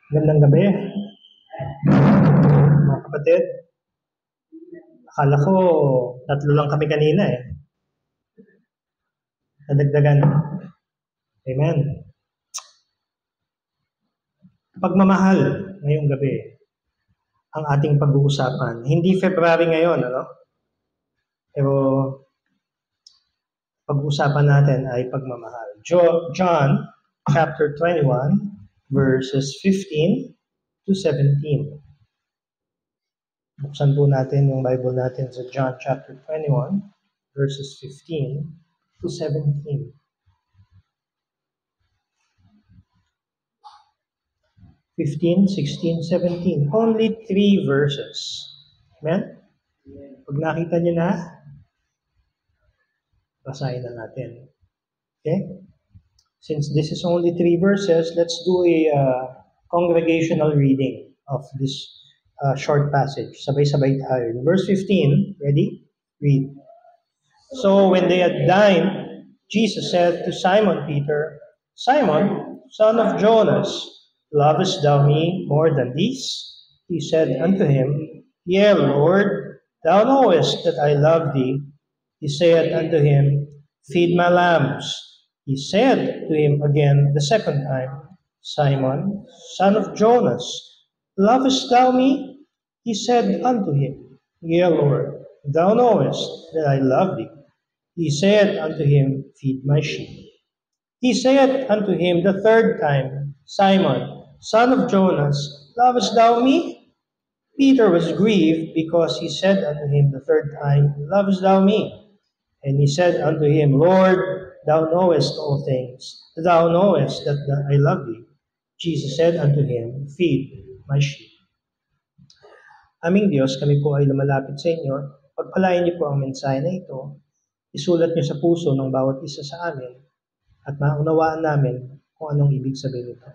Magandang gabi, mga kapatid. Akala ko, tatlo lang kami kanina eh. Nadagdagan. Amen. Pagmamahal ngayong gabi, ang ating pag-uusapan. Hindi February ngayon, ano? Pero pag-uusapan natin ay pagmamahal. John chapter 21, verses 15 to 17. Buksan po natin yung Bible natin sa John chapter 21, verses 15 to 17. 15, 16, 17. Only 3 verses. Amen? Pag nakita niyo na, basahin na natin. Okay? Since this is only 3 verses, let's do a congregational reading of this short passage. Sabay-sabay tayo. In verse 15, ready? Read. So when they had dined, Jesus said to Simon Peter, Simon, son of Jonas, lovest thou me more than these? He said unto him, Yea, Lord, thou knowest that I love thee. He said unto him, Feed my lambs. He said to him again the second time, Simon, son of Jonas, lovest thou me? He said unto him, Yea, Lord, thou knowest that I love thee. He said unto him, Feed my sheep. He said unto him the third time, Simon, son of Jonas, lovest thou me? Peter was grieved because he said unto him the third time, Lovest thou me? And he said unto him, Lord, thou knowest all things. Thou knowest that I love thee. Jesus said unto him, Feed my sheep. Aming Diyos, kami po ay lumalapit sa inyo. Pagpalain niyo po ang mensahe na ito. Isulat niyo sa puso ng bawat isa sa amin at maunawaan namin kung anong ibig sabihin nito.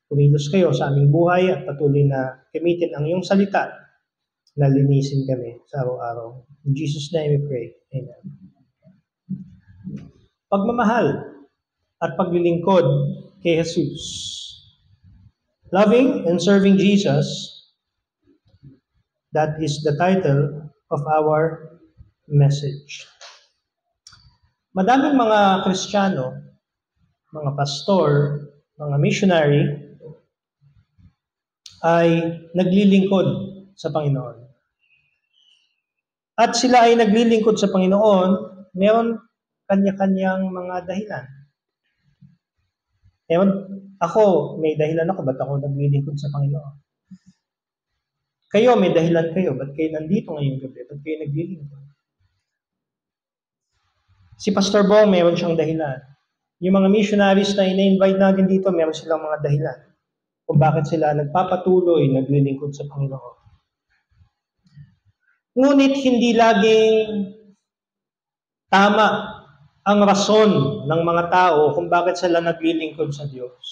Kumilos kayo sa aming buhay at patuloy na gamitin ang iyong salita na linisin kami sa araw-araw. In Jesus' name we pray. Amen. Pagmamahal at paglilingkod kay Jesus. Loving and serving Jesus, that is the title of our message. Madaming mga Kristiyano, mga pastor, mga missionary, ay naglilingkod sa Panginoon. At sila ay naglilingkod sa Panginoon, meron kanya-kanyang mga dahilan. Ewan, ako, may dahilan ako, ba't ako naglilingkod sa Panginoon? Kayo, may dahilan kayo, ba't kayo nandito ngayong gabi? Ba't kayo naglilingkod? Si Pastor Bong, meron siyang dahilan. Yung mga missionaries na ina-invite natin dito, meron silang mga dahilan kung bakit sila nagpapatuloy, naglilingkod sa Panginoon. Ngunit hindi laging tama ang rason ng mga tao kung bakit sila naglilingkod sa Diyos.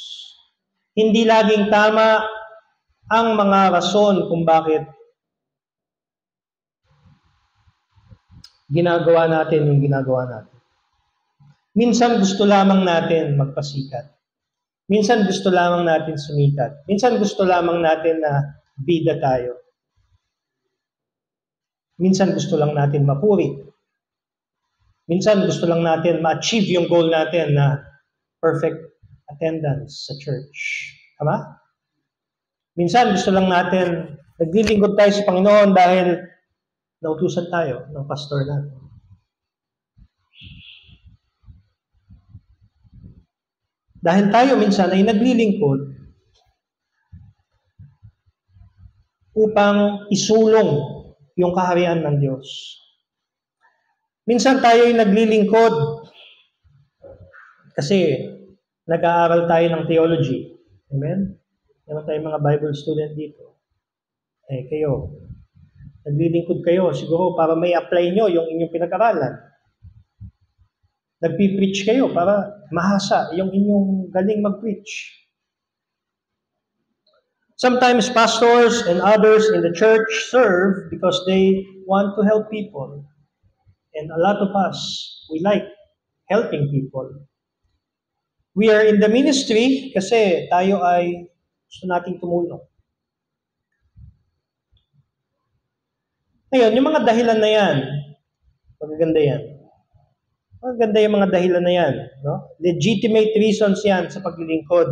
Hindi laging tama ang mga rason kung bakit ginagawa natin yung ginagawa natin. Minsan gusto lamang natin magpasikat. Minsan gusto lamang natin sumikat. Minsan gusto lamang natin na bida tayo. Minsan gusto lang natin mapuri. Minsan gusto lang natin ma-achieve yung goal natin na perfect attendance sa church. Tama? Minsan gusto lang natin, naglilingkod tayo sa Panginoon dahil nautusan tayo ng pastor natin. Dahil tayo minsan ay naglilingkod upang isulong yung kaharian ng Diyos. Minsan tayo ay naglilingkod kasi nag-aaral tayo ng theology. Amen? Meron tayong mga Bible student dito. Kayo, naglilingkod kayo siguro para may apply nyo yung inyong pinag-aralan. Nagpipreach kayo para mahasa yung inyong galing mag-preach. Sometimes pastors and others in the church serve because they want to help people. And a lot of us, we like helping people. We are in the ministry kasi tayo ay Gusto nating tumulong. Ngayon, yung mga dahilan na yan, magaganda yan. Magaganda yung mga dahilan na yan. No? Legitimate reasons yan sa paglilingkod.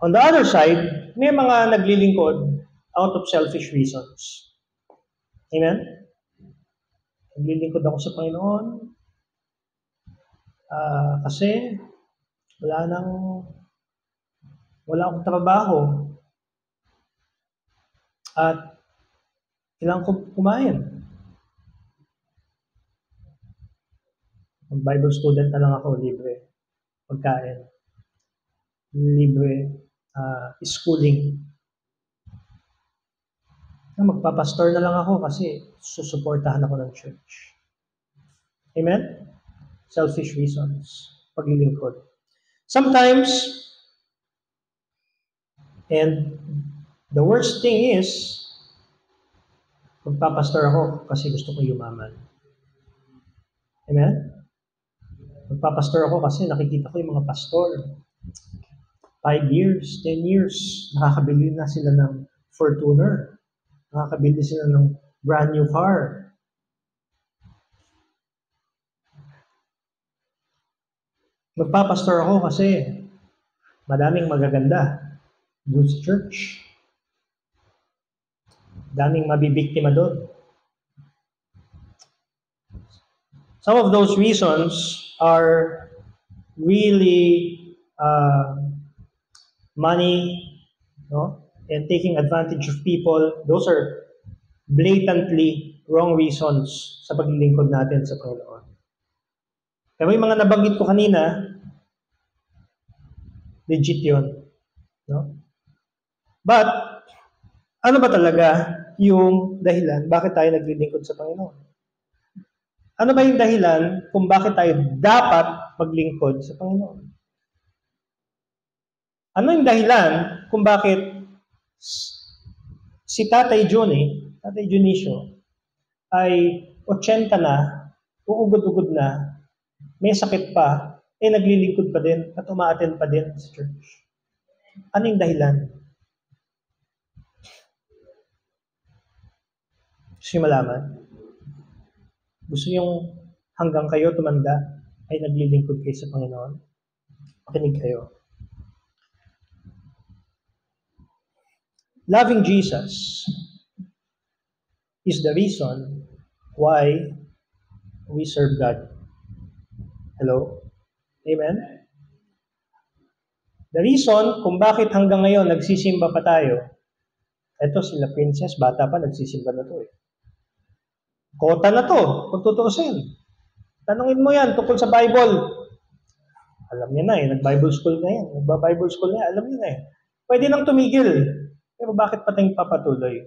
On the other side, may mga naglilingkod out of selfish reasons. Amen? Naglilingkod ako sa Panginoon kasi wala akong trabaho at kailangan ko kumain. Bible student na lang ako, libre pagkain, libre schooling. Magpapastor na lang ako kasi susuportahan ako ng church. Amen? Selfish reasons. Paglilingkod. Sometimes, and the worst thing is, magpapastor ako kasi gusto ko yumaman. Amen? Magpapastor ako kasi nakikita ko yung mga pastor. 5 years, 10 years, nakakabili na sila ng Fortuner. Nakakabili sila ng brand new car. Magpapastor ako kasi madaming magaganda doon sa church. Daming mabibiktima doon. Some of those reasons are really money, no? And taking advantage of people. Those are blatantly wrong reasons sa paglilingkod natin sa Panginoon. Kaya may mga nabanggit ko kanina, legit yun. No? But, ano ba talaga yung dahilan bakit tayo naglilingkod sa Panginoon? Ano ba yung dahilan kung bakit tayo dapat maglingkod sa Panginoon? Ano yung dahilan kung bakit si Tatay Dionisio, ay 80 na, uugod-ugod na, may sakit pa, naglilingkod pa din at umaattend pa din sa church? Ano yung dahilan? Gusto nyo malaman? Gusto nyo hanggang kayo tumanda ay naglilingkod kayo sa Panginoon? Makinig kayo. Loving Jesus is the reason why we serve God. Hello? Amen? The reason kung bakit hanggang ngayon nagsisimba pa tayo, eto sila Princess, bata pa, nagsisimba na to eh. Kota na to, kung tutuusin. Tanungin mo yan tungkol sa Bible. Alam niya na eh, nag-Bible school na yan. Nagba-Bible school na yan, alam niya na eh. Pwede nang tumigil. Pero bakit pa tayong papatuloy?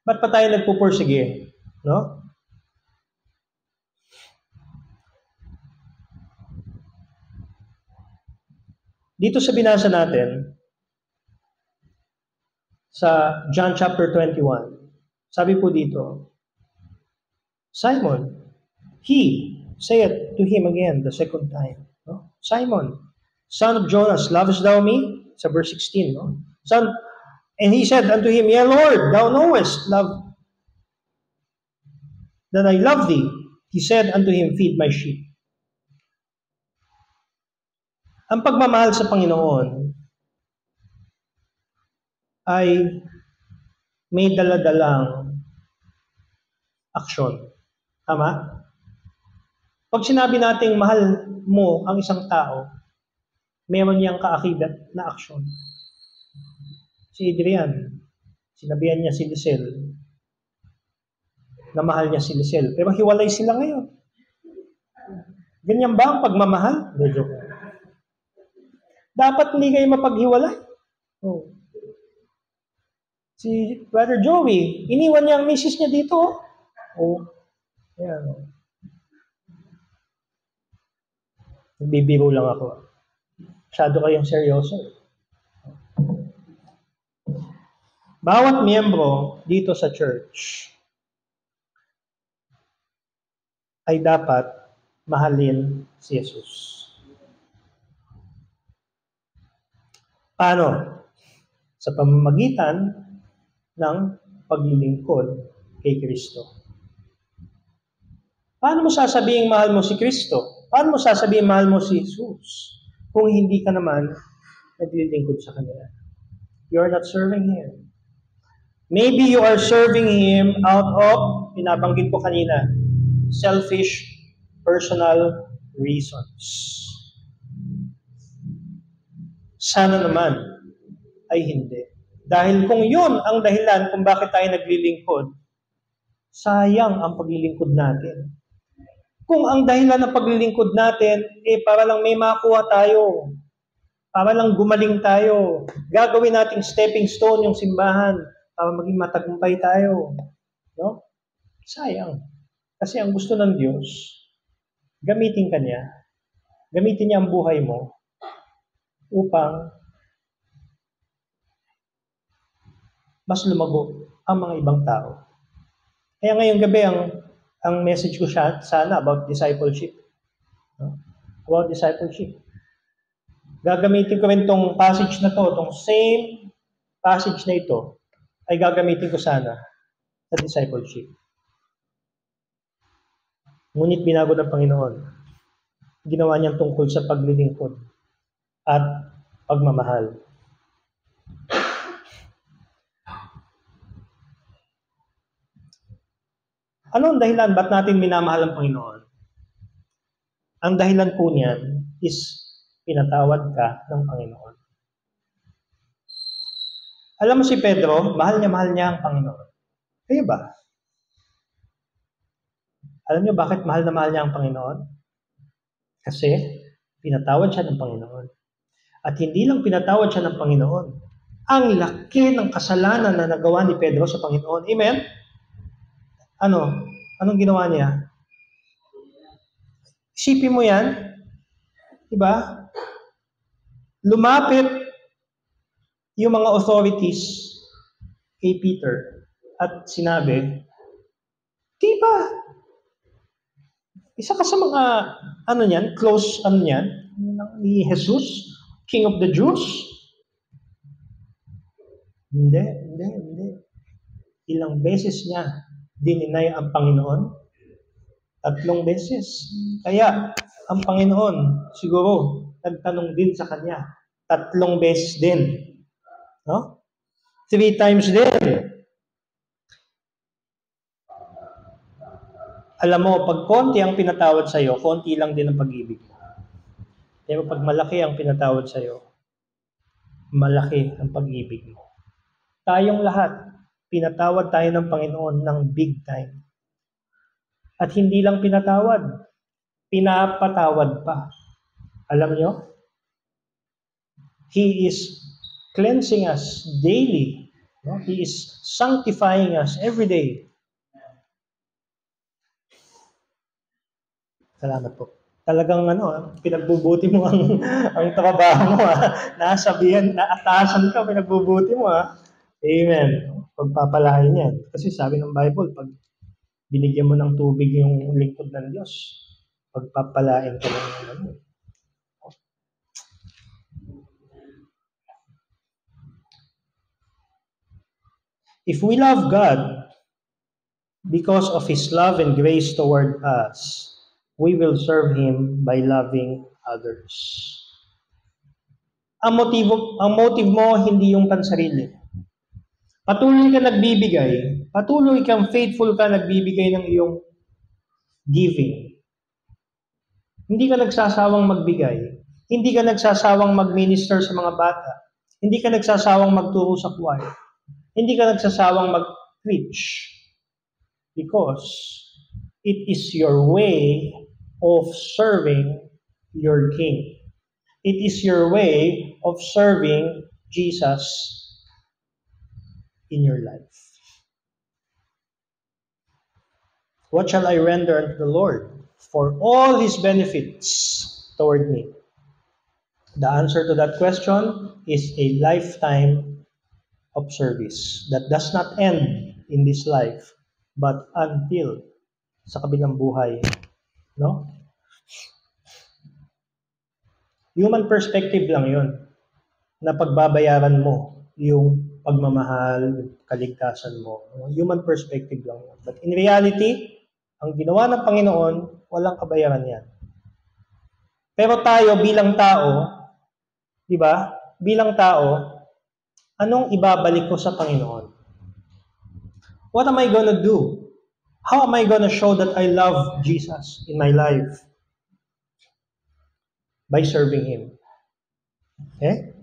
Ba't pa tayo nagpupursige? No? Dito sa binasa natin, sa John chapter 21, sabi po dito, Simon, he, say it to him again the second time. No? Simon, son of Jonas, lovest thou me? Sa verse 16, no? Son, and he said unto him, Yea, Lord, thou knowest that I love thee. He said unto him, Feed my sheep. Ang pagmamahal sa Panginoon ay may daladalang aksyon. Tama? Pag sinabi nating mahal mo ang isang tao, mayroon niyang kaakibat na aksyon. Si Adrian, sinabihan niya si Lisel na mahal niya si Lisel. Pero hiwalay sila ngayon. Ganyan ba ang pagmamahal? Medyo. Dapat hindi kayo mapaghiwalay. Oh. Si Brother Joey, iniwan niya ang misis niya dito. Oh. Ayan. Nagbibiro lang ako. Masyado kayong seryoso. Bawat miyembro dito sa church ay dapat mahalin si Jesus. Paano? Sa pamamagitan ng paglilingkod kay Kristo. Paano mo sasabihin mahal mo si Kristo? Paano mo sasabihin mahal mo si Jesus kung hindi ka naman naglilingkod sa Kanya? You are not serving Him. Maybe you are serving Him out of, pinabanggit ko kanina, selfish, personal reasons. Sana naman ay hindi. Dahil kung yun ang dahilan kung bakit tayo naglilingkod, sayang ang paglilingkod natin. Kung ang dahilan ng paglilingkod natin, para lang may makuha tayo, para lang gumaling tayo, gagawin nating stepping stone yung simbahan, para maging matagumpay tayo. No? Sayang. Kasi ang gusto ng Diyos, gamitin ka niya, gamitin niya ang buhay mo upang mas lumago ang mga ibang tao. Kaya ngayong gabi, ang message ko sana about discipleship. No? About discipleship. Gagamitin ko rin itong passage na to, itong same passage na ito, ay gagamitin ko sana sa discipleship. Ngunit binago ng Panginoon. Ginawa niyang tungkol sa paglilingkod at pagmamahal. Ano ang dahilan ba't natin minamahal ang Panginoon? Ang dahilan po niyan is pinatawad ka ng Panginoon. Alam mo si Pedro, mahal niya ang Panginoon. Kaya ba? Alam niyo bakit mahal na mahal niya ang Panginoon? Kasi pinatawad siya ng Panginoon. At hindi lang pinatawad siya ng Panginoon. Ang laki ng kasalanan na nagawa ni Pedro sa Panginoon. Amen? Anong ginawa niya? Isipin mo yan. Diba? Lumapit yung mga authorities kay Peter at sinabi, diba? Isa ka sa mga, close, ni Jesus, King of the Jews? Hindi. Ilang beses niya dininay ang Panginoon? 3 beses. Kaya, ang Panginoon, siguro, nagtanong din sa kanya. 3 beses din. No? 3 times din. Alam mo, pag konti ang pinatawad sa'yo, konti lang din ang pag-ibig mo. Pero pag malaki ang pinatawad sa'yo, malaki ang pag-ibig mo. Tayong lahat, pinatawad tayo ng Panginoon ng big time. At hindi lang pinatawad, pinapatawad pa. Alam nyo? He is cleansing us daily. No? He is sanctifying us every day. Salamat po. Talagang pinagbubuti mo ang trabaho mo. Nasabihan, naatasan ka, pinagbubuti mo. Amen. Pagpapalain yan. Kasi sabi ng Bible, pag binigyan mo ng tubig yung lingkod ng Diyos, pagpapalain ka ng If we love God because of His love and grace toward us, we will serve Him by loving others. Ang motive mo, hindi yung pansarili. Patuloy ka nagbibigay, patuloy kang faithful ka nagbibigay ng iyong giving. Hindi ka nagsasawang magbigay. Hindi ka nagsasawang mag-minister sa mga bata. Hindi ka nagsasawang magturo sa choir. Hindi ka nagsasawang mag-preach. Because it is your way of serving your King. It is your way of serving Jesus in your life. What shall I render unto the Lord for all His benefits toward me? The answer to that question is a lifetime of service that does not end in this life, but until sa kabilang buhay. No? Human perspective lang yun. na pagbabayaran mo yung pagmamahal, kaligtasan mo. Human perspective lang yan. But in reality, ang ginawa ng Panginoon, walang kabayaran yan. Pero tayo bilang tao, di ba? Bilang tao, anong ibabalik ko sa Panginoon? What am I gonna do? How am I gonna show that I love Jesus in my life? By serving Him. Okay?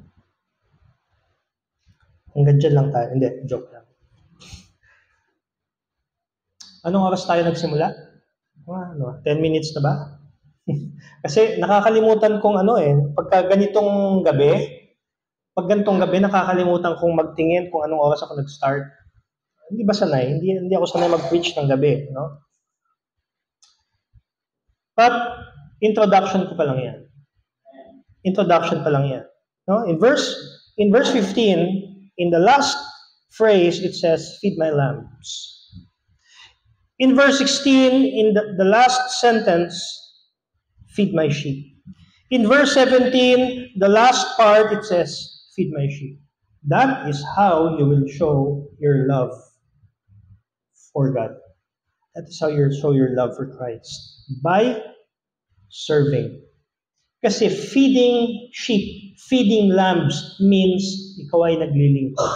Hanggang dyan lang tayo. Hindi, joke lang. Anong oras tayo nagsimula? 10 minutes na ba? Kasi nakakalimutan kong pagka ganitong gabi, nakakalimutan kong magtingin kung anong oras ako nag-start. Hindi ba sanay? Hindi ako sanay mag-preach ng gabi, no? But, introduction ko pa lang yan. No? In verse 15, in the last phrase, it says, feed my lambs. In verse 16, in the last sentence, feed my sheep. In verse 17, the last part, it says, feed my sheep. That is how you will show your love for God. That is how you show your love for Christ. By serving. Kasi feeding sheep, feeding lambs means ikaw ay naglilingkod.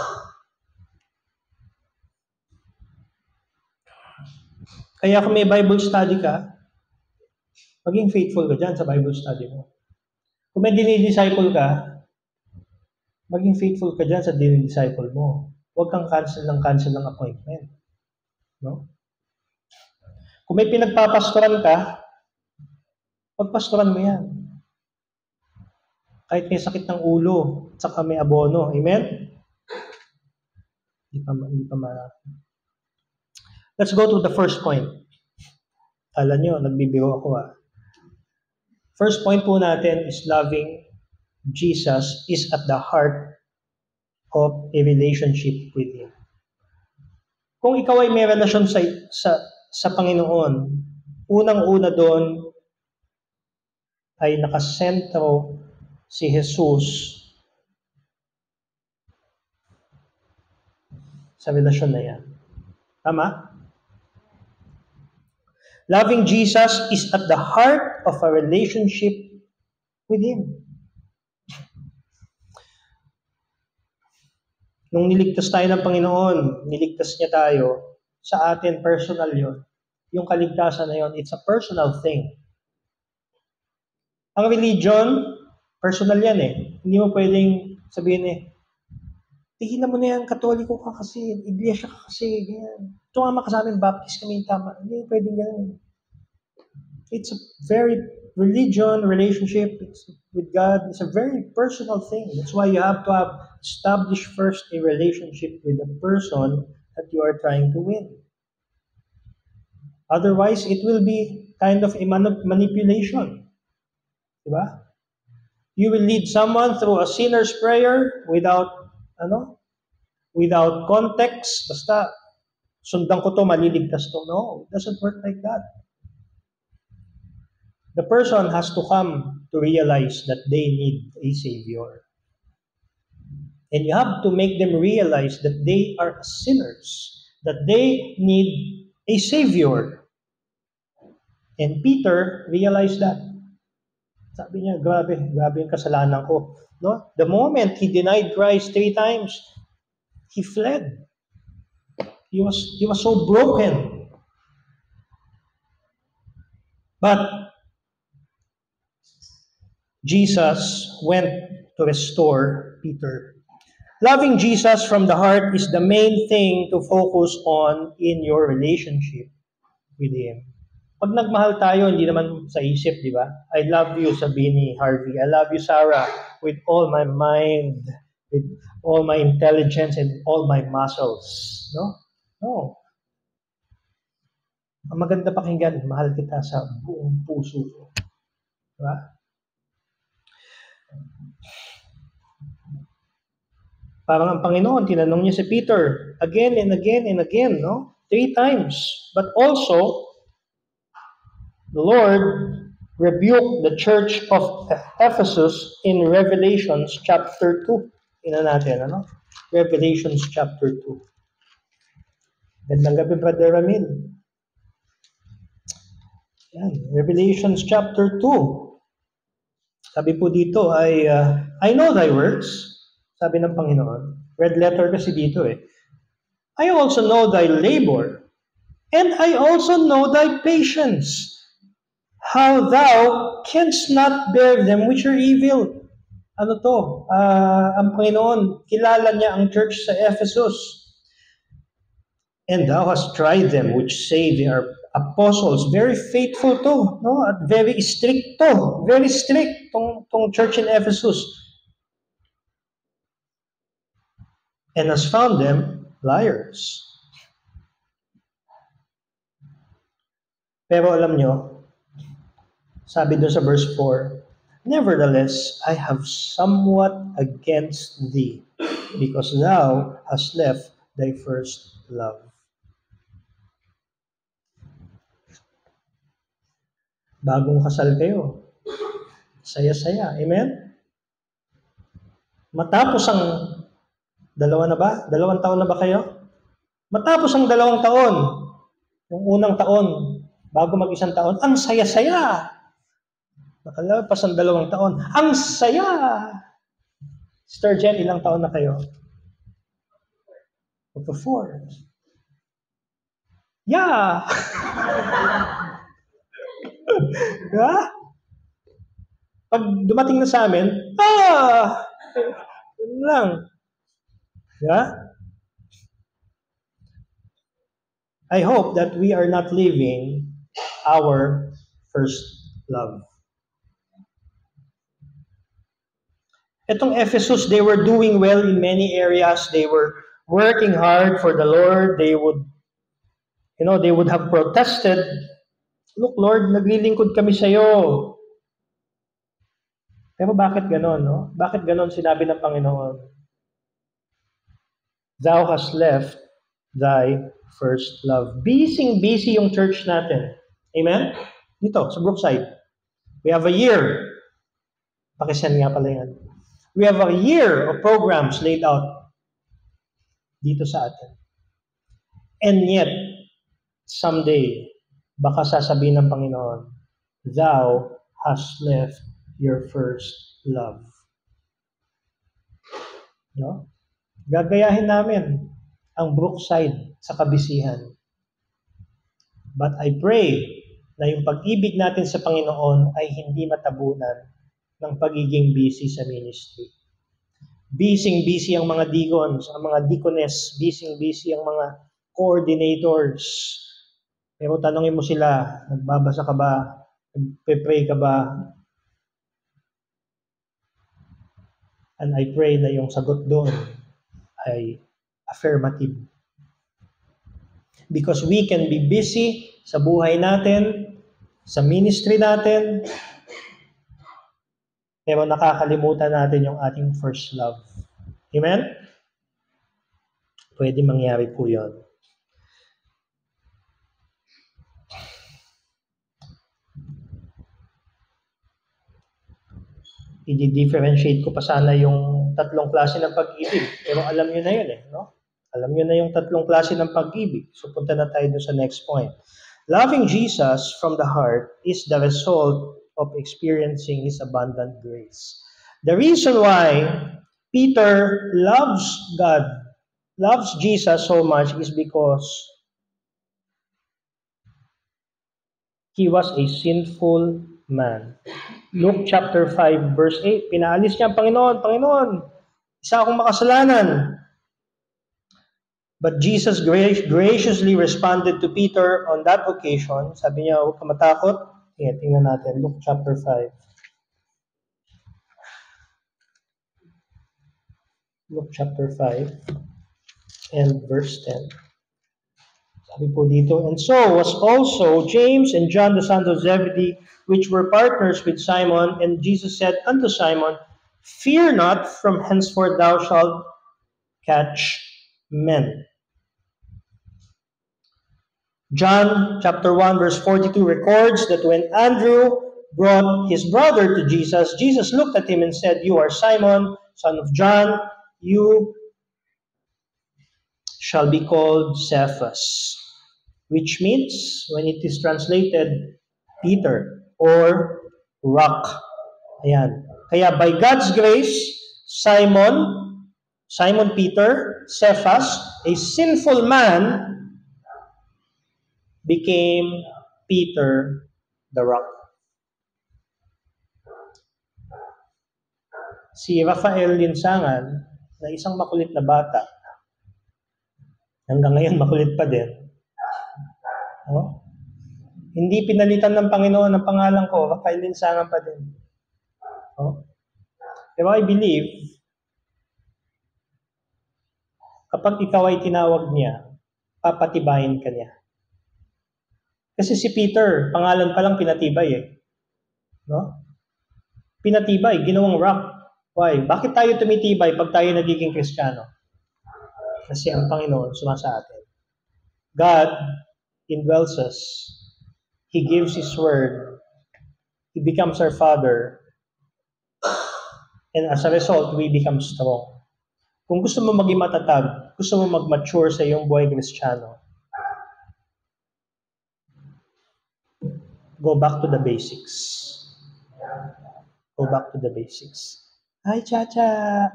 Kaya kung may Bible study ka, maging faithful ka dyan sa Bible study mo. Kung may dinidisciple ka, maging faithful ka dyan sa dinidisciple mo. Huwag kang cancel ng appointment. No? Kung may pinagpapastoran ka, pagpastoran mo yan. Kahit may sakit ng ulo, at saka may abono. Amen? Hindi pa. Let's go to the first point. Alam nyo, nagbibiro ako . First point po natin is loving Jesus is at the heart of a relationship with Him. Kung ikaw ay may relasyon sa Panginoon, unang-una doon ay nakasentro si Jesus sa relasyon na yan. Tama? Loving Jesus is at the heart of a relationship with Him. Nung niligtas tayo ng Panginoon, niligtas niya tayo, sa atin personal yon. Yung kaligtasan na yon, it's a personal thing. Ang religion, personal yan . Hindi mo pwedeng sabihin tigilan mo na yan, Katoliko ka kasi, Iglesia ka kasi, ganyan. Tumama ka sa amin, Baptist kami, tama. Hindi pwedeng ganyan. It's a very relationship with God. It's a very personal thing. That's why you have to establish first a relationship with the person that you are trying to win. Otherwise, it will be kind of a manipulation. Diba? You will lead someone through a sinner's prayer without context. Basta, sundan ko to, maliligtas to. No, it doesn't work like that. The person has to come to realize that they need a Savior. And you have to make them realize that they are sinners, that they need a Savior. And Peter realized that. Sabi niya, grabe yung kasalanan ko. No? The moment he denied Christ 3 times, he fled. He was so broken. But Jesus went to restore Peter. Loving Jesus from the heart is the main thing to focus on in your relationship with Him. Pag nagmahal tayo, hindi naman sa isip, di ba? I love you, sabi ni Harvey. I love you, Sarah, with all my mind, with all my intelligence, and all my muscles. No. Ang maganda pakinggan, mahal kita sa buong puso ko. Diba? Parang ang Panginoon, tinanong niya si Peter again and again and again, 3 times. But also, the Lord rebuked the church of Ephesus in Revelations chapter 2. Tingnan natin, ano? Revelations chapter 2. Gandang gabi, Brother Ramil. Yan, Revelations chapter 2. Sabi po dito ay, I know thy works, sabi ng Panginoon. Red letter kasi dito eh. I also know thy labor, and I also know thy patience, how thou canst not bear them which are evil. Ano to? Ang Panginoon, kilala niya ang church sa Ephesus. And thou hast tried them which say they are apostles. Very faithful to, no? At very strict to. Very strict tong church in Ephesus. And has found them liars. Pero alam nyo, sabi doon sa verse 4, nevertheless, I have somewhat against thee, because thou hast left thy first love. Bagong kasal kayo. Saya-saya. Amen? Matapos ang dalawang taon na ba kayo? Matapos ang 2 taon, yung unang taon, bago mag-1 taon, ang saya-saya. Nakalapas ang 2 taon, ang saya! Sister Jen, ilang taon na kayo? 4. Yeah! Diba? Pag dumating na sa amin, yun lang. Diba? I hope that we are not leaving our first love. Etong Ephesus, they were doing well in many areas. They were working hard for the Lord. They would have protested, look, Lord, naglilingkod kami sa iyo. Pero bakit ganon, no? Bakit ganon sinabi ng Panginoon? Thou hast left thy first love. Busy yung church natin. Amen? Dito, sa Brookside. We have a year. Pakisend nga pala yan. We have a year of programs laid out dito sa atin. And yet, someday, baka sasabihin ng Panginoon, thou hast left your first love. No? Gagayahin namin ang Brookside sa kabisihan. But I pray na yung pag-ibig natin sa Panginoon ay hindi matabunan ng pagiging busy sa ministry. Busy ang mga deacons, ang mga deaconess, busy ang mga coordinators. Pero tanongin mo sila, nagbabasa ka ba? Nagpe-pray ka ba? And I pray na yung sagot doon ay affirmative. Because we can be busy sa buhay natin, sa ministry natin, pero nakakalimutan natin yung ating first love. Amen? Pwede mangyari po yun. I-differentiate ko pa sana yung 3 klase ng pag-ibig. Pero alam nyo na yun eh. No? Alam nyo na yung 3 klase ng pag-ibig. So punta na tayo dun sa next point. Loving Jesus from the heart is the result of experiencing His abundant grace. The reason why Peter loves God, loves Jesus so much is because he was a sinful man. Luke chapter 5 verse 8, pinaalis niya ang Panginoon, isa akong makasalanan. But Jesus graciously responded to Peter on that occasion. Sabi niya, huwag ka matakot. Tingnan natin, Luke chapter 5. Luke chapter 5 and verse 10. Sabi po dito, and so was also James and John the sons of Zebedee, which were partners with Simon. And Jesus said unto Simon, fear not, from henceforth thou shalt catch men. John chapter 1 verse 42 records that when Andrew brought his brother to Jesus, Jesus looked at him and said, you are Simon, son of John. you shall be called Cephas, which means, when it is translated, Peter or rock. Ayan. Kaya by God's grace, Simon Peter, Cephas, a sinful man, became Peter the rock. Si Rafael Linsangan, na isang makulit na bata, hanggang ngayon makulit pa din, no? Hindi pinalitan ng Panginoon ang pangalan ko, Rafael Linsangan pa din. No? Pero I believe, kapag ikaw ay tinawag niya, papatibayin ka niya. Kasi si Peter, pangalan pa lang pinatibay eh. No? Pinatibay, ginawang rock. Why? Bakit tayo tumitibay pag tayo nagiging Kristiyano? Kasi ang Panginoon sumasa atin. God indwells us. He gives His Word. He becomes our Father. And as a result, we become strong. Kung gusto mo maging matatag, gusto mo mag-mature sa iyong buhay Kristiyano, go back to the basics. Go back to the basics. Hi, Chacha!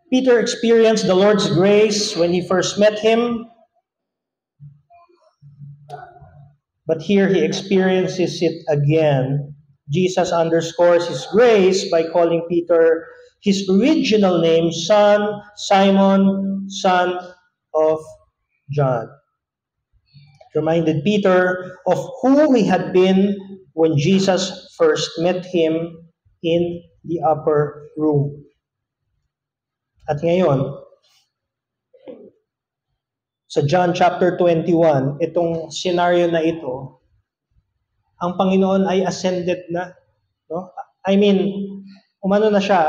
Peter experienced the Lord's grace when he first met Him, but here he experiences it again. Jesus underscores His grace by calling Peter his original name, Simon, son of John. It reminded Peter of who he had been when Jesus first met him in the upper room. At ngayon, sa John chapter 21, itong scenario na ito, ang Panginoon ay ascended na. No? I mean, umano na siya,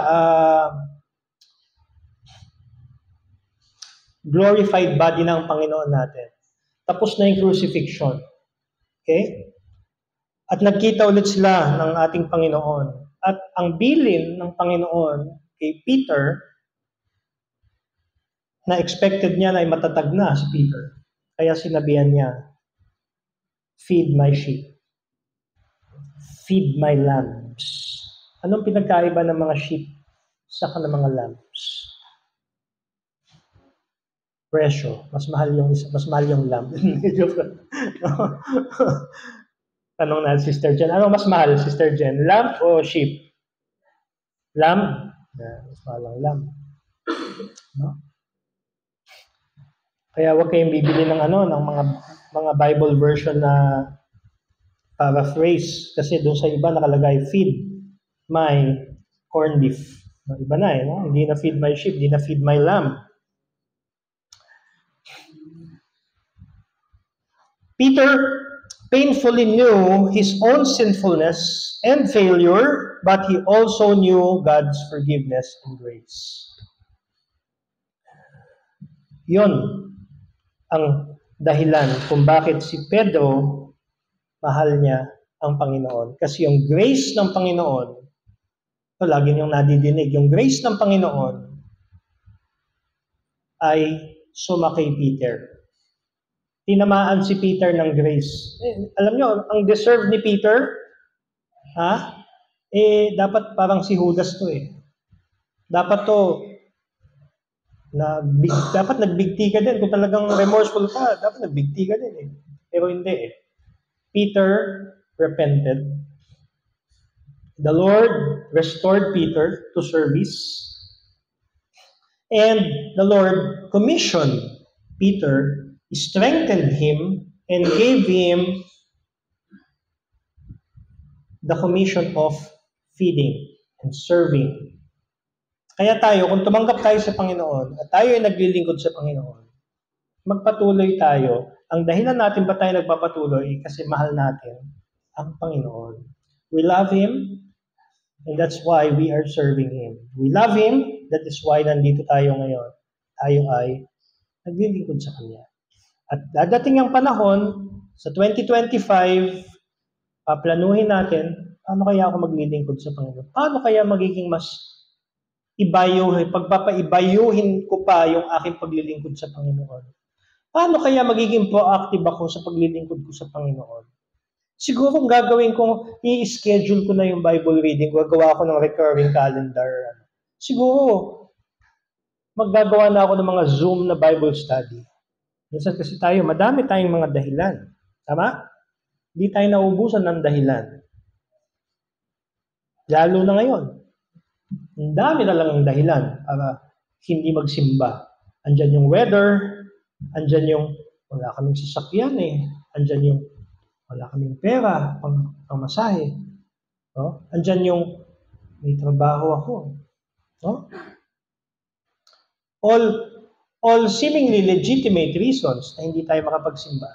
glorified body ng Panginoon natin. Tapos na yung crucifixion. Okay? At nagkita ulit sila ng ating Panginoon. At ang bilin ng Panginoon kay Peter, na expected niya na ay matatag na si Peter. Kaya sinabihan niya, feed my sheep. Feed my lambs. Anong pinagkaiba ng mga sheep sa ng mga lambs? Presyo. Mas mahal yung lamb. Tanong na Sister Jen. Ano mas mahal, Sister Jen? Lamb o sheep? Lamb? Mas mahal ang lamb. No? Kaya huwag kayong bibili ng ng mga Bible version na paraphrase, kasi doon sa iba nakalagay, feed my corned beef. Iba na no? Hindi na feed my sheep, hindi na feed my lamb. Peter painfully knew his own sinfulness and failure, but he also knew God's forgiveness and grace. Yun ang dahilan kung bakit si Pedro mahal niya ang Panginoon. Kasi yung grace ng Panginoon, ito lagi niyong nadidinig, yung grace ng Panginoon ay sumakay Peter. Tinamaan si Peter ng grace. Alam niyo, ang deserve ni Peter, dapat parang si Judas to eh. Dapat dapat nagbigti ka din. Kung talagang remorseful ka, dapat nagbigti ka din eh. Pero hindi eh. Peter repented. The Lord restored Peter to service. And the Lord commissioned Peter, strengthened him, and gave him the commission of feeding and serving. Kaya tayo, kung tumanggap tayo sa Panginoon at tayo ay naglilingkod sa Panginoon, magpatuloy tayo. Ang dahilan natin ba tayo nagpapatuloy kasi mahal natin ang Panginoon. We love Him, and that's why we are serving Him. We love Him, that is why nandito tayo ngayon. Tayo ay naglilingkod sa Kanya. At dadating ang panahon, sa 2025, planuhin natin, paano kaya ako maglilingkod sa Panginoon? Paano kaya magiging mas pagpapaibayuhin ko pa yung aking paglilingkod sa Panginoon. Paano kaya magiging proactive ako sa paglilingkod ko sa Panginoon? Siguro kung gagawin ko, i-schedule ko na yung Bible reading, gagawa ako ng recurring calendar. Siguro, maggagawa na ako ng mga Zoom na Bible study. Minsan kasi madami tayong mga dahilan. Tama? Hindi tayo naubusan ng dahilan. Lalo na ngayon. Ang dami na lang ang dahilan para hindi magsimba. Andyan yung weather, andyan yung wala kaming sasakyan andyan yung wala kaming pera, pangmasahe. No? Andyan yung may trabaho ako. No? All seemingly legitimate reasons na hindi tayo makapagsimba.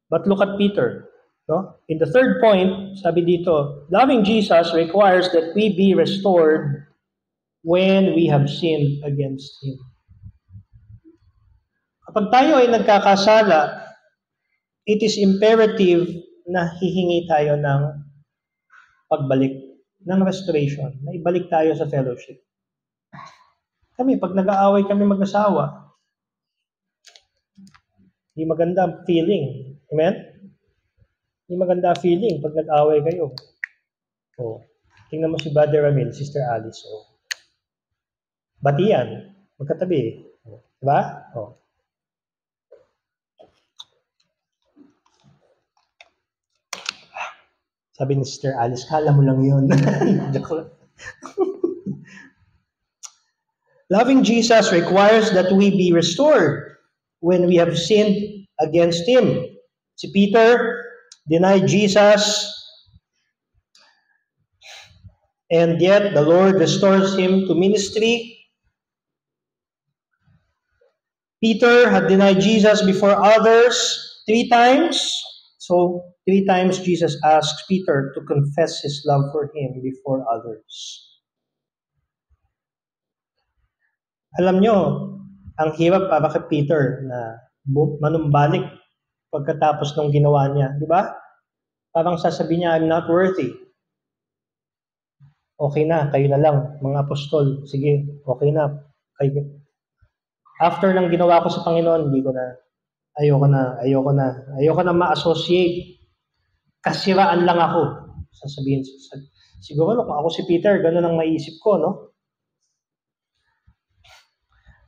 But look at Peter. No? In the third point, sabi dito, loving Jesus requires that we be restored when we have sinned against Him. Kapag tayo ay nagkakasala, it is imperative na hihingi tayo ng pagbalik, ng restoration, na ibalik tayo sa fellowship. Kami, pag nag-aaway kami mag-asawa, hindi maganda ang feeling. Amen? Hindi maganda ang feeling pag nag-aaway kayo. Tingnan mo si Brother Ramil, Sister Alice. Batian, magkatabi. Diba? Sabi ni Sister Alice, kala mo lang yun. Loving Jesus requires that we be restored when we have sinned against Him. Si Peter denied Jesus, and yet the Lord restores him to ministry. Peter had denied Jesus before others 3 times. So 3 times Jesus asked Peter to confess his love for Him before others. Alam nyo, ang hirap para kay Peter na manumbalik pagkatapos ng ginawa niya. Di ba? Parang sasabihin niya, I'm not worthy. Okay na, kayo na lang, mga apostol. Sige, okay na. Kayo. After ng ginawa ko sa Panginoon, ayoko na ma-associate. Kasiraan lang ako. Sasabihin, siguro kung ako si Peter, ganun ang maiisip ko, no?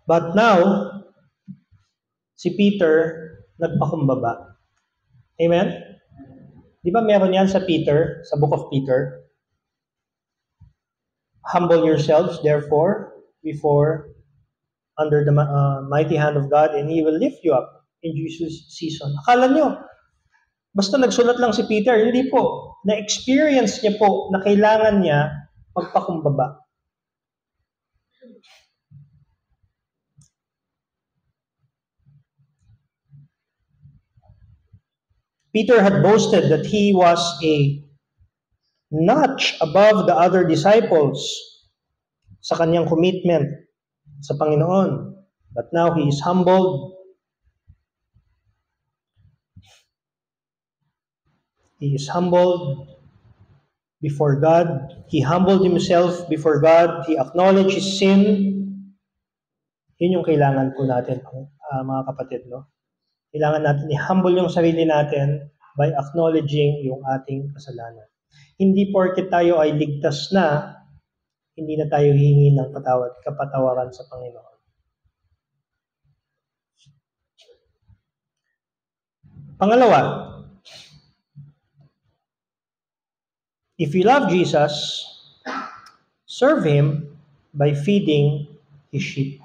But now, si Peter, nagpakumbaba. Amen? Di ba meron yan sa Peter, sa book of Peter? Humble yourselves, therefore, under the mighty hand of God, and He will lift you up in Jesus' season. Akala nyo, basta nagsulat lang si Peter, hindi po. Na-experience niya po na kailangan niya magpakumbaba. Peter had boasted that he was a notch above the other disciples sa kanyang commitment sa Panginoon. But now he is humbled. He is humbled before God. He humbled himself before God. He acknowledged his sin. Yun yung kailangan po natin, mga kapatid, no? Kailangan natin i-humble yung sarili natin by acknowledging yung ating kasalanan. Hindi porket tayo ay ligtas na, hindi na tayo hihingi ng kapatawaran sa Panginoon. Pangalawa, if you love Jesus, serve Him by feeding His sheep.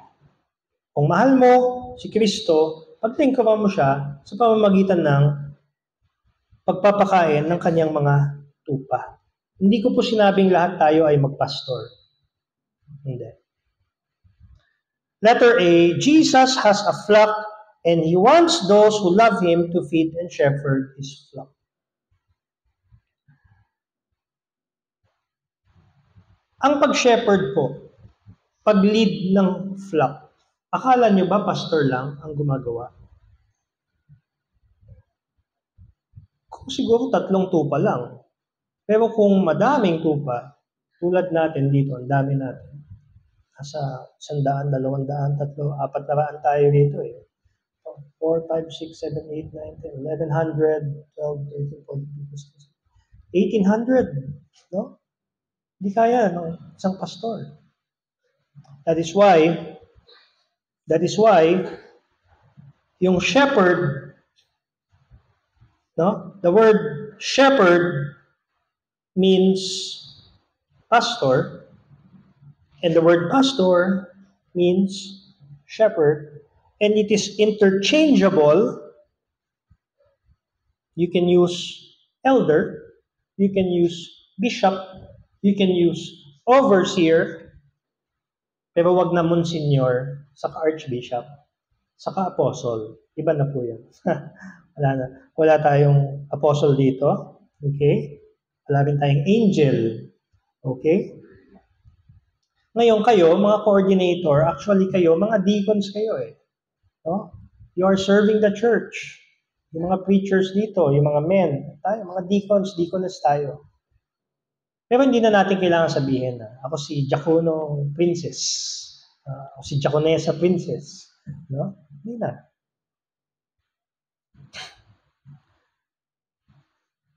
Kung mahal mo si Kristo, pagtingkawan mo siya sa pamamagitan ng pagpapakain ng kanyang mga tupa. Hindi ko po sinabing lahat tayo ay magpastor. Hindi. Letter A, Jesus has a flock and He wants those who love Him to feed and shepherd His flock. Ang pag-shepherd po, pag-lead ng flock, akala nyo ba pastor lang ang gumagawa? Kung siguro 3 tupa lang. Pero kung madaming tupa, Tulad natin dito, ang dami natin. Nasa 100, 200, 300, 400 tayo dito eh. 4, 5, 6, 7, 8, 9, 10, 1100, 12, 13, 14, 15, 1800. No? Hindi kaya ng isang pastor. That is why, yung shepherd, no? The word shepherd means pastor, and the word pastor means shepherd, and it is interchangeable. You can use elder, you can use bishop, you can use overseer, pero wag na monsignor, saka archbishop, saka apostle. Iba na po yan. Wala na. Wala tayong apostle dito. Okay? Wala rin tayong angel. Okay? Ngayon kayo, mga coordinator, actually kayo, mga deacons kayo eh. No? You are serving the church. Yung mga preachers dito, yung mga men, tayo, mga deacons, deaconess tayo. Pero hindi na natin kailangan sabihin na ako si Diacono Princess. Ako si Diaconessa Princess. No? Hindi na.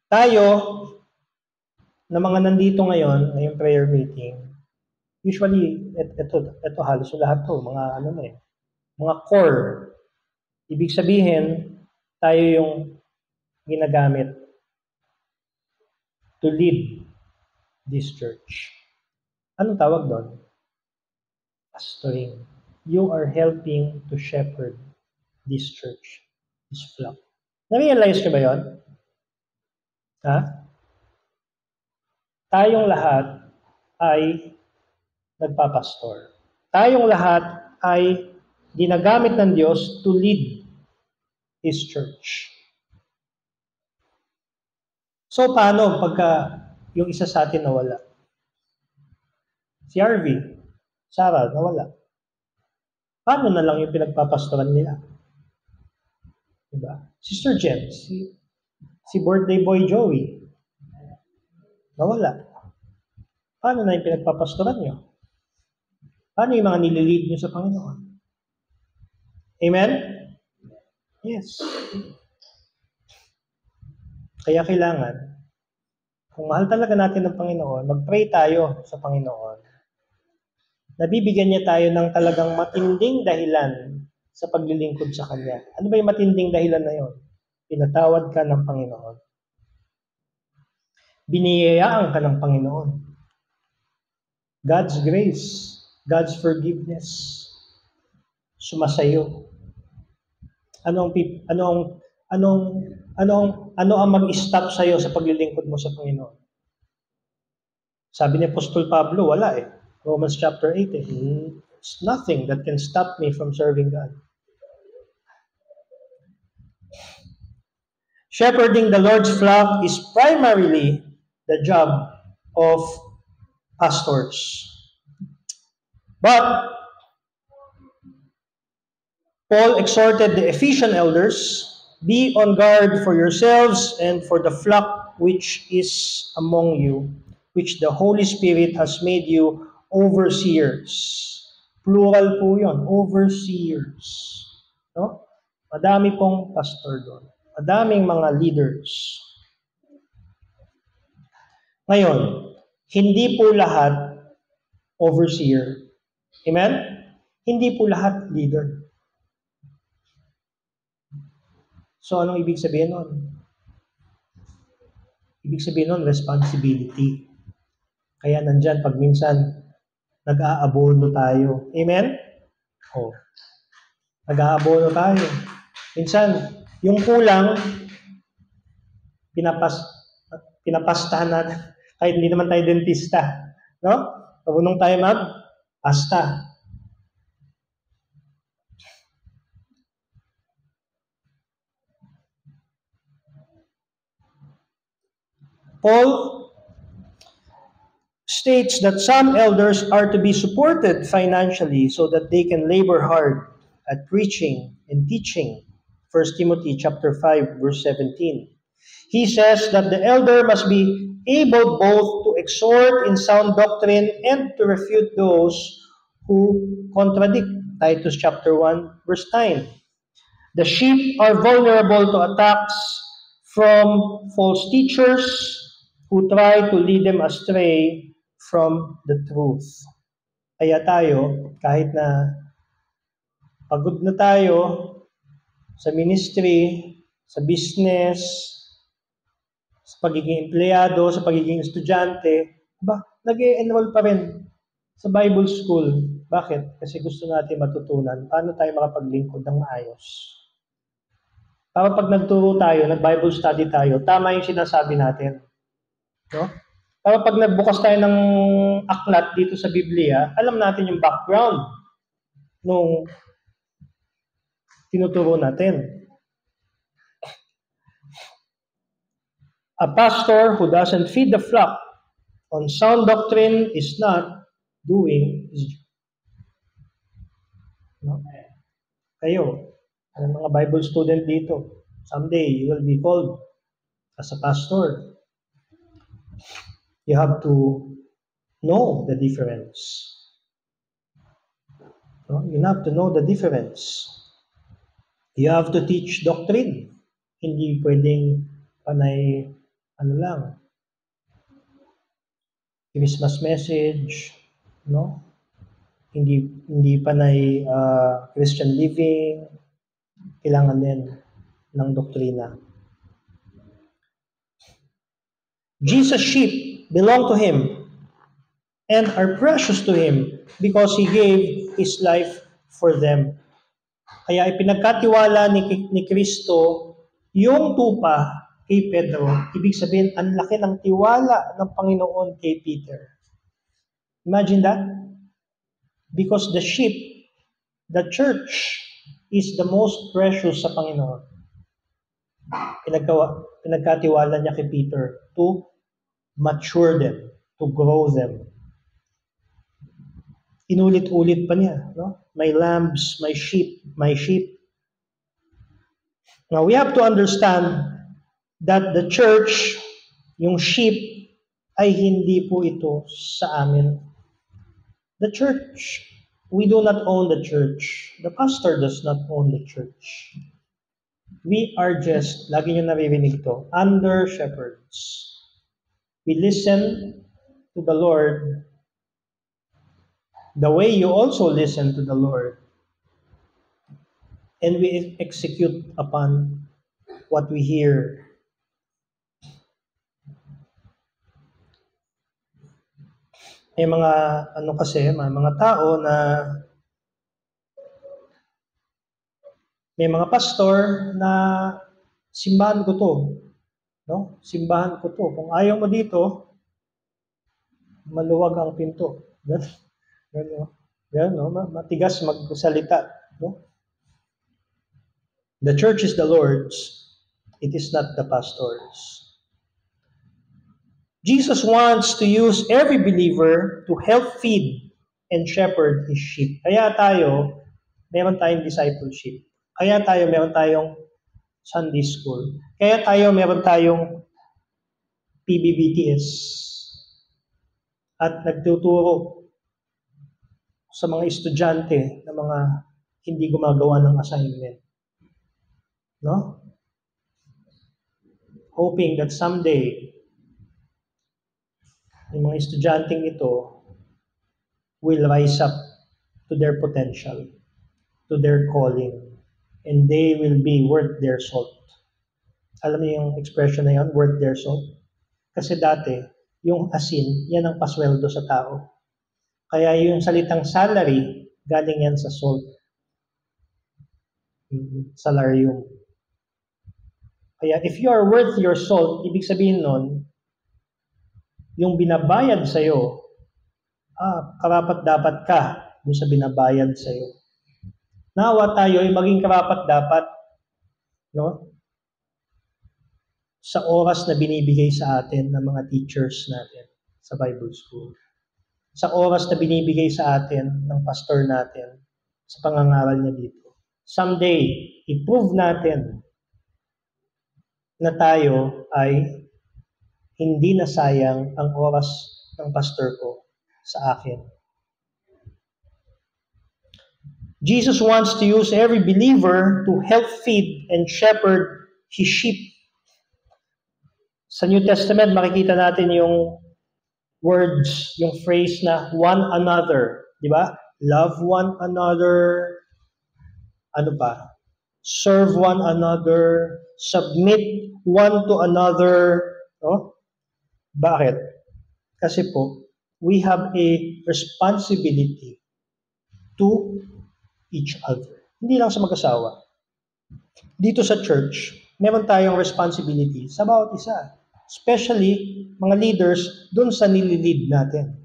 Tayo, na mga nandito ngayon, ngayong prayer meeting, usually, ito halos lahat to, mga ano na eh, mga core. Ibig sabihin, tayo yung ginagamit to lead this church. Anong tawag doon? Pastoring. You are helping to shepherd this church, this flock. Na-realize nyo ba yun? Ha? Tayong lahat ay nagpapastor. Tayong lahat ay ginagamit ng Diyos to lead His church. So, paano pagka yung isa sa atin nawala? Si Harvey, Sarah, nawala. Paano na lang yung pinagpapastoran nila? Diba? Sister Jen, si birthday boy Joey, nawala. Paano na yung pinagpapastoran nyo? Paano yung mga nililid nyo sa Panginoon? Amen? Yes. Kaya kailangan, kung mahal talaga natin ng Panginoon, mag-pray tayo sa Panginoon. Nabibigyan niya tayo ng talagang matinding dahilan sa paglilingkod sa Kanya. Ano ba yung matinding dahilan na yun? Pinatawad ka ng Panginoon. Biniyayaan ka ng Panginoon. God's grace, God's forgiveness, sumasayo. Ano ang mag-stop sa'yo sa paglilingkod mo sa Panginoon? Sabi ni Apostol Pablo, wala eh. Romans chapter 8 eh. It's nothing that can stop me from serving God. Shepherding the Lord's flock is primarily the job of pastors. But Paul exhorted the Ephesian elders, be on guard for yourselves and for the flock which is among you, which the Holy Spirit has made you overseers. Plural po yun, overseers. No? Madami pong pastor doon. Madaming mga leaders. Ngayon, hindi po lahat overseer. Amen? Hindi po lahat leader. So, anong ibig sabihin nun? Ibig sabihin nun, responsibility. Kaya nandyan, pag minsan, nag-aabono tayo. Amen? O. Nag-aabono tayo. Minsan, yung kulang, pinapastahan natin. Kahit hindi naman tayo dentista. No? Pabunong tayo mag-pasta. Paul states that some elders are to be supported financially so that they can labor hard at preaching and teaching. 1 Timothy chapter 5, verse 17. He says that the elder must be able both to exhort in sound doctrine, and to refute those who contradict. Titus chapter 1, verse 9. The sheep are vulnerable to attacks from false teachers who try to lead them astray from the truth. Kaya tayo, kahit na pagod na tayo sa ministry, sa business, sa pagiging empleyado, sa pagiging estudyante, nag-e-enroll pa rin sa Bible school. Bakit? Kasi gusto natin matutunan paano tayo makapaglingkod ng maayos. Para pag nagturo tayo, nag-Bible study tayo, tama yung sinasabi natin. No? Para pag nagbukas tayo ng aklat dito sa Biblia, alam natin yung background nung tinuturo natin. A pastor who doesn't feed the flock on sound doctrine is not doing his job. No? Kayo, ang mga Bible student dito, someday you will be called as a pastor. You have to know the difference. No? You have to know the difference. You have to teach doctrine. Hindi pwedeng panay, Christmas message, no? Hindi panay Christian living. Kailangan din ng doktrina. Jesus' sheep belong to Him and are precious to Him because He gave His life for them. Kaya ipinagkatiwala ni Kristo yung tupa kay Pedro. Ibig sabihin, ang laki ng tiwala ng Panginoon kay Peter. Imagine that? Because the sheep, the church, is the most precious sa Panginoon. Pinagkatiwala niya kay Peter to mature them, to grow them. Inulit-ulit pa niya, no? My lambs, my sheep, my sheep. Now, we have to understand that the church, yung sheep, ay hindi po ito sa amin. The church, we do not own the church. The pastor does not own the church. We are just, lagi nyo naririnig ito, under shepherds. We listen to the Lord the way you also listen to the Lord. And we execute upon what we hear. May mga may mga tao na may mga pastor na simbahan ko to, no? Simbahan ko to. Kung ayaw mo dito, maluwag ang pinto. Matigas magsalita, no? The church is the Lord's. It is not the pastor's. Jesus wants to use every believer to help feed and shepherd His sheep. Kaya tayo, meron tayong discipleship. Kaya tayo, meron tayong Sunday school. Kaya tayo, meron tayong PBBTS. At nagtuturo sa mga estudyante na mga hindi gumagawa ng assignment. No? Hoping that someday, yung mga estudyanteng ito will rise up to their potential, to their calling, and they will be worth their salt. Alam niyo yung expression na yun, worth their salt? Kasi dati, yung asin, yan ang pasweldo sa tao. Kaya yung salitang salary, galing yan sa salt. Salarium. Kaya if you are worth your salt, ibig sabihin nun, yung binabayad sa'yo, karapat-dapat ka dun sa binabayad sa'yo. Nawa tayo ay maging karapat-dapat, no? Sa oras na binibigay sa atin ng mga teachers natin sa Bible School. Sa oras na binibigay sa atin ng pastor natin sa pangangaral niya dito. Someday, i-prove natin na tayo ay hindi nasayang ang oras ng pastor ko sa akin. Jesus wants to use every believer to help feed and shepherd His sheep. Sa New Testament, makikita natin yung words, yung phrase na one another. Di ba? Love one another. Ano pa? Serve one another. Submit one to another. No? Bakit? Kasi po, we have a responsibility to each other. Hindi lang sa mag-asawa. Dito sa church, meron tayong responsibility sa bawat isa. Especially, mga leaders, dun sa nililid natin.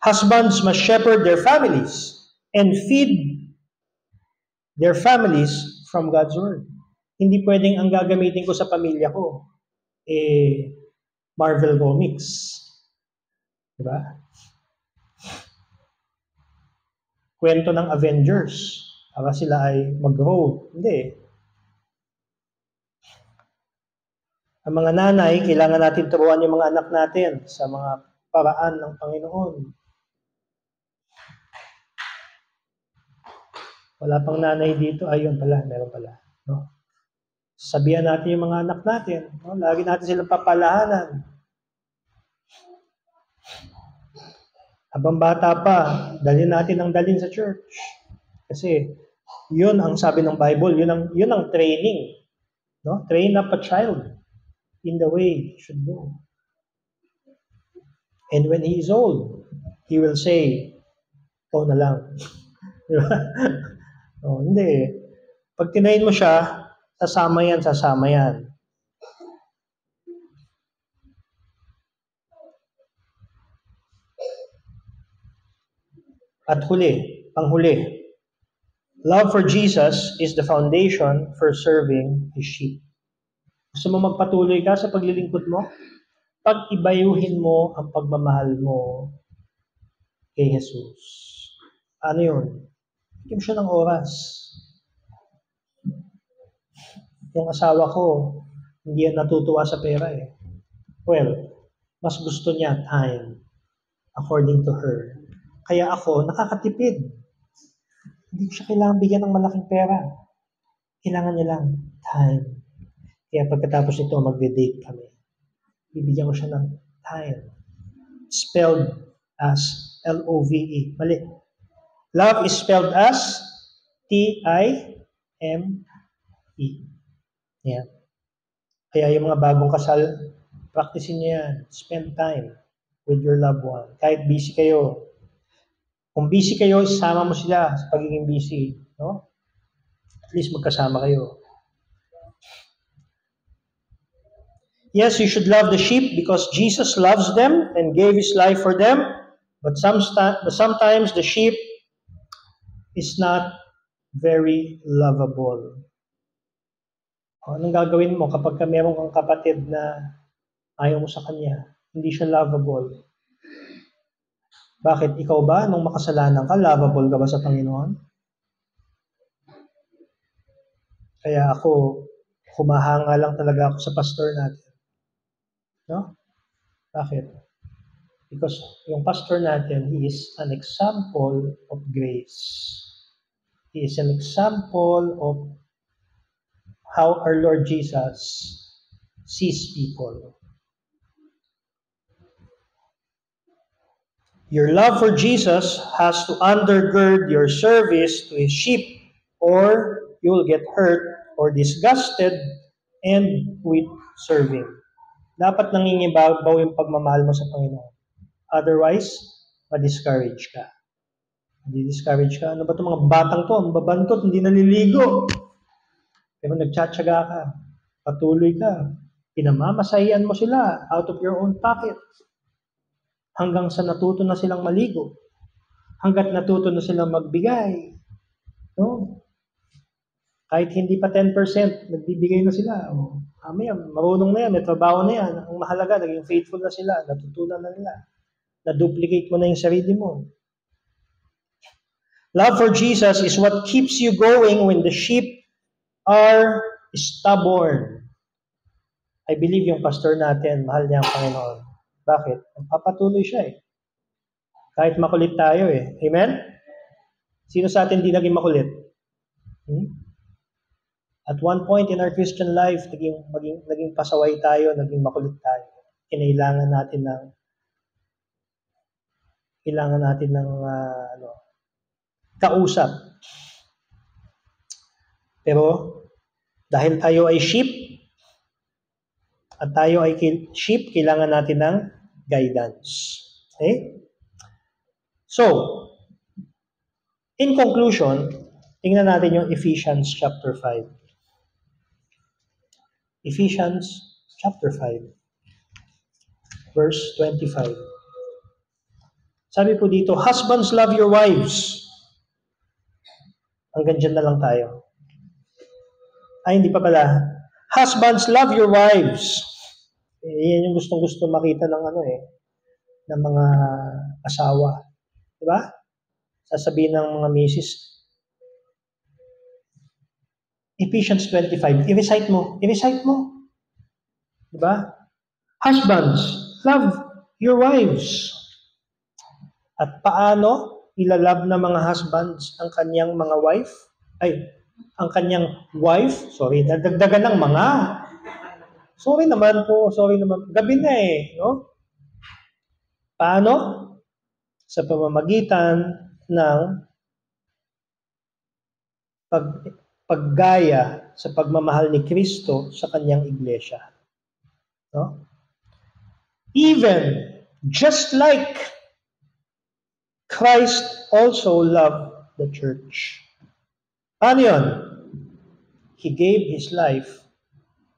Husbands must shepherd their families and feed their families from God's Word. Hindi pwedeng ang gagamitin ko sa pamilya ko, Marvel Comics. Diba? Kwento ng Avengers. Para sila ay mag-grow. Hindi. Ang mga nanay, kailangan natin turuan yung mga anak natin sa mga paraan ng Panginoon. Wala pang nanay dito. Ayun pala, meron pala. No? Sabihan natin yung mga anak natin. No? Lagi natin silang papalahanan. Habang bata pa, dalhin natin ang dalhin sa church. Kasi yun ang sabi ng Bible, yun ang training. No? Train up a child in the way he should go. And when he is old, he will say, ikaw na lang. No, hindi. Pag tinayin mo siya, sasama yan. At panghuli, love for Jesus is the foundation for serving His sheep. Gusto mo magpatuloy ka sa paglilingkod mo? Pag-ibayuhin mo ang pagmamahal mo kay Jesus. Ano yun? Bigyan mo siya ng oras. Yung asawa ko, hindi yan natutuwa sa pera eh. Well, mas gusto niya time, according to her. Kaya ako, nakakatipid. Hindi ko siya kailangan bigyan ng malaking pera. Kailangan niya lang time. Kaya pagkatapos ito, magde-date kami. Bibigyan ko siya ng time. Spelled as L-O-V-E. Mali. Love is spelled as T-I-M-E. Yan. Kaya yung mga bagong kasal, practicein niyo yan. Spend time with your loved one. Kahit busy kayo. Kung busy kayo, isama mo sila sa pagiging busy. No? At least magkasama kayo. Yes, you should love the sheep because Jesus loves them and gave His life for them. But sometimes the sheep is not very lovable. Anong gagawin mo kapag meron kang kapatid na ayaw mo sa kanya? Hindi siya lovable. Bakit? Ikaw ba, nung makasalanan ka, lovable ka ba sa Panginoon? Kaya ako, humahanga lang talaga ako sa pastor natin. No? Bakit? Because yung pastor natin, he is an example of grace. He is an example of how our Lord Jesus sees people. Your love for Jesus has to undergird your service to His sheep, or you will get hurt or disgusted and quit serving. Dapat nangingibabaw yung pagmamahal mo sa Panginoon. Otherwise, ma-discourage ka. Di-discourage ka. Ano ba itong mga batang to? Ang babantot, hindi naliligo. Pero nagtsatsaga ka. Patuloy ka. Pinamamasahian mo sila out of your own pocket. Hanggang sa natuto na silang maligo. Hanggat natuto na silang magbigay. No? Kahit hindi pa 10%, nagbibigay na sila. Marunong na yan, may trabaho na yan. Ang mahalaga, naging faithful na sila, natutunan na nila. Na-duplicate mo na yung sarili mo. Love for Jesus is what keeps you going when the sheep are stubborn. I believe yung pastor natin, mahal niya ang Panginoon. Bakit? Nagpapatuloy siya eh. Kahit makulit tayo eh. Amen? Sino sa atin di naging makulit? At one point in our Christian life, naging pasaway tayo, naging makulit tayo. Kailangan natin ng kausap. Pero dahil tayo ay sheep, at tayo ay sheep, kailangan natin ng guidance. Okay? So, in conclusion, tingnan natin yung Ephesians chapter 5. Ephesians chapter 5, verse 25. Sabi po dito, husbands, love your wives. Hanggang dyan na lang tayo. Ay, hindi pa pala. Husbands, love your wives. Yan yung gustong-gusto makita ng ng mga asawa. Diba? Sasabihin ng mga misis, Ephesians 25, i-recite mo. Diba? Husbands, love your wives. At paano ilalove ng mga husbands ang kanyang mga wife? Ang kanyang wife? Sorry, nadagdagan ng mga. Sorry naman. Gabi na eh, no? Paano? Sa pamamagitan ng paggaya sa pagmamahal ni Kristo sa kanyang iglesia. No? Even just like Christ also loved the church. Paano yun? He gave His life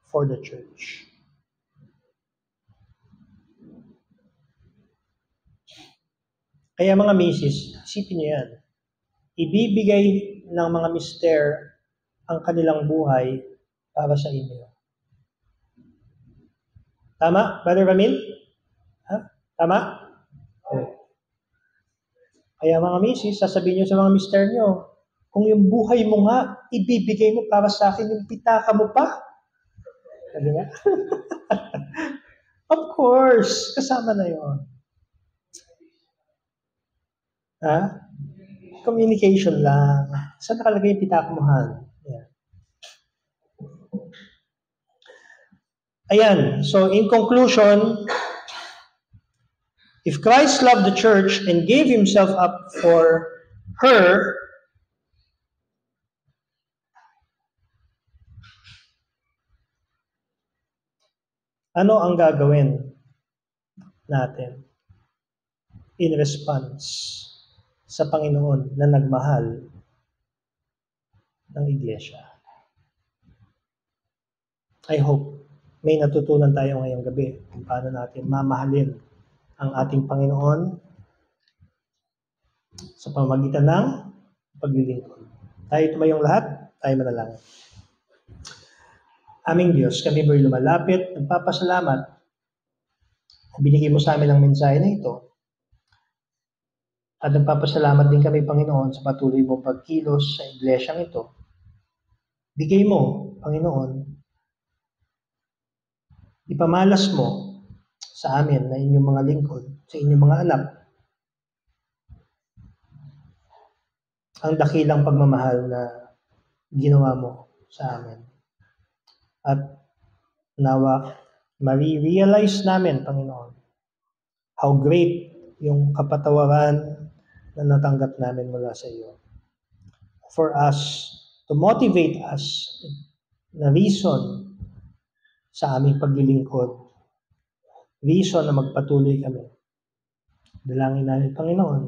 for the church. Kaya mga misis, isipin niyo yan. Ibibigay ng mga mister ang kanilang buhay para sa inyo. Tama, Brother Ramil? Tama? Kaya mga misis, sasabihin niyo sa mga mister niyo, kung yung buhay mo nga, ibibigay mo para sa akin, yung pitaka mo pa. Sabi nga? Of course, kasama na yun. Communication lang. Saan nakalagay yung pitaka mo, Han? Yeah. Ayan, so in conclusion, if Christ loved the church and gave Himself up for her, ano ang gagawin natin in response sa Panginoon na nagmahal ng iglesia? I hope may natutunan tayo ngayong gabi kung paano natin mamahalin ang ating Panginoon sa pamamagitan ng paglilingkod. Tayo tumayong lahat, tayo manalangin. Aming Diyos, kami mo'y lumalapit, nagpapasalamat na binigay mo sa amin ang mensahe na ito. At nagpapasalamat din kami, Panginoon, sa patuloy mong pagkilos sa iglesyang ito. Bigay mo, Panginoon, ipamalas mo sa amin na inyong mga lingkod, sa inyong mga anak, ang dakilang pagmamahal na ginawa mo sa amin. At nawa, ma-realize namin, Panginoon, how great yung kapatawaran na natanggap namin mula sa iyo. For us, to motivate us na reason sa aming paglilingkod. Reason na magpatuloy kami. Dalangin namin, Panginoon,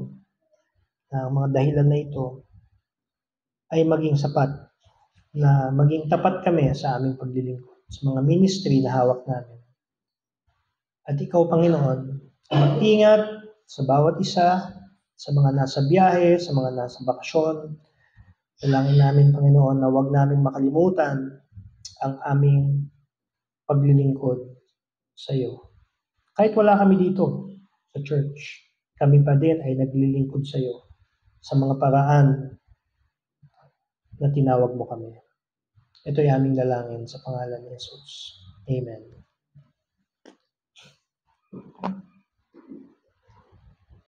na ang mga dahilan na ito ay maging sapat, na maging tapat kami sa aming paglilingkod, sa mga ministry na hawak namin. At ikaw, Panginoon, mag-ingat sa bawat isa, sa mga nasa biyahe, sa mga nasa bakasyon. Dalangin namin, Panginoon, na huwag namin makalimutan ang aming paglilingkod sa iyo. Kahit wala kami dito sa church, kami pa din ay naglilingkod sa iyo sa mga paraan na tinawag mo kami. Ito ay aming dalangin sa pangalan ni Jesus. Amen.